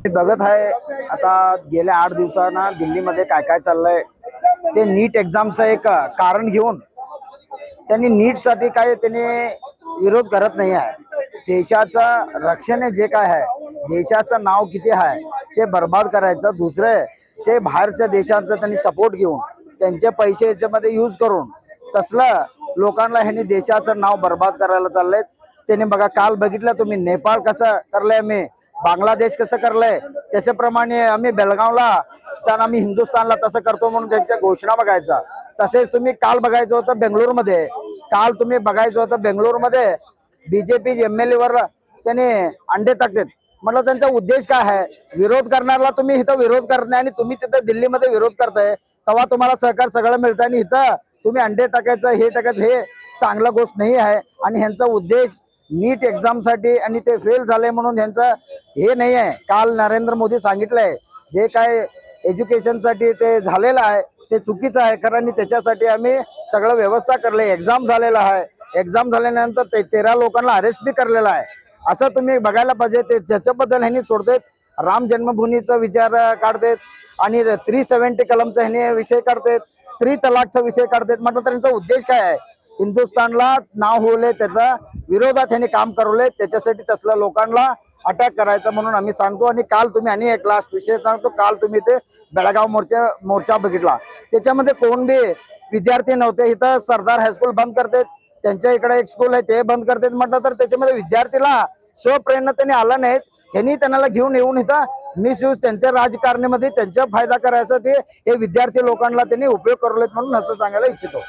मी बघत आहे आता गेल्या 8 दिवसांना दिल्लीमध्ये काय काय चाललंय ते नीट एक्झामचं एक कारण घेऊन त्यांनी नीटसाठी काय त्यांनी विरोध करत नाही आहे। देशाचं रक्षण जे काय आहे, देशाचं नाव किती आहे ते बर्बाद करायचं, दुसरे ते बाहेरच्या देशांचा त्यांनी सपोर्ट घेऊन त्यांचे पैसे याच्यामध्ये यूज करून तसलं लोकांना ह्यांनी देशाचं नाव बर्बाद करायला चाललंय। त्यांनी बघा काल बघितलं तुम्ही नेपाळ कसं करलंय, मी बांगलादेश कसं करलंय, त्याच्याप्रमाणे आम्ही बेलगावला तर आम्ही हिंदुस्थानला तसं करतो म्हणून त्यांच्या घोषणा बघायचा। तसेच तुम्ही काल बघायचं होतं बेंगळुरूमध्ये, काल तुम्ही बघायचं होतं बेंगळुरूमध्ये बीजेपी MLA वर त्याने अंडे टाकतात। म्हटलं त्यांचा उद्देश काय आहे? विरोध करणारला तुम्ही इथं विरोध करत नाही आणि तुम्ही तिथं दिल्लीमध्ये विरोध करताय, तेव्हा तुम्हाला सहकार सगळं मिळतं आणि इथं तुम्ही अंडे टाकायचं हे टाकायचं हे चांगला गोष्ट नाही आहे। आणि ह्यांचा उद्देश नीट एक्झामसाठी आणि ते फेल झाले म्हणून ह्यांचं हे नाही आहे। काल नरेंद्र मोदी सांगितलंय जे काय एज्युकेशनसाठी ते झालेलं आहे ते चुकीचं आहे, कारण त्याच्यासाठी आम्ही सगळं व्यवस्था करले। एक्झाम झालेला आहे, एक्झाम झाल्यानंतर ते 13 लोकांना अरेस्ट बी करलेला आहे। असं तुम्ही बघायला पाहिजे। ते ज्याच्याबद्दल ह्यांनी सोडतात राम जन्मभूमीचा विचार काढतात आणि 370 कलमचा ह्यांनी विषय काढतात, 3 तलाकचा विषय काढतात। म्हटलं त्यांचा उद्देश काय आहे? हिंदुस्थानला नाव होले त्याचा विरोधात ह्यांनी काम करवले, त्याच्यासाठी तसल्या लोकांना अटॅक करायचं म्हणून आम्ही सांगतो। आणि काल तुम्ही आणि एक लास्ट विषय सांगतो, काल तुम्ही ते बेळगाव मोर्चा बघितला, त्याच्यामध्ये कोण बी विद्यार्थी नव्हते। इथं सरदार हायस्कूल बंद करतात, त्यांच्या इकडे एक स्कूल आहे ते बंद करतात। म्हटलं तर त्याच्यामध्ये विद्यार्थीला स्वप्रेरणा त्यांनी आला नाहीत, ह्यांनी त्यांना घेऊन येऊन इथं मिसयूज त्यांच्या राजकारणामध्ये त्यांचा फायदा करायसाठी हे विद्यार्थी लोकांना त्यांनी उपयोग करलेत म्हणून असं सांगायला इच्छितो।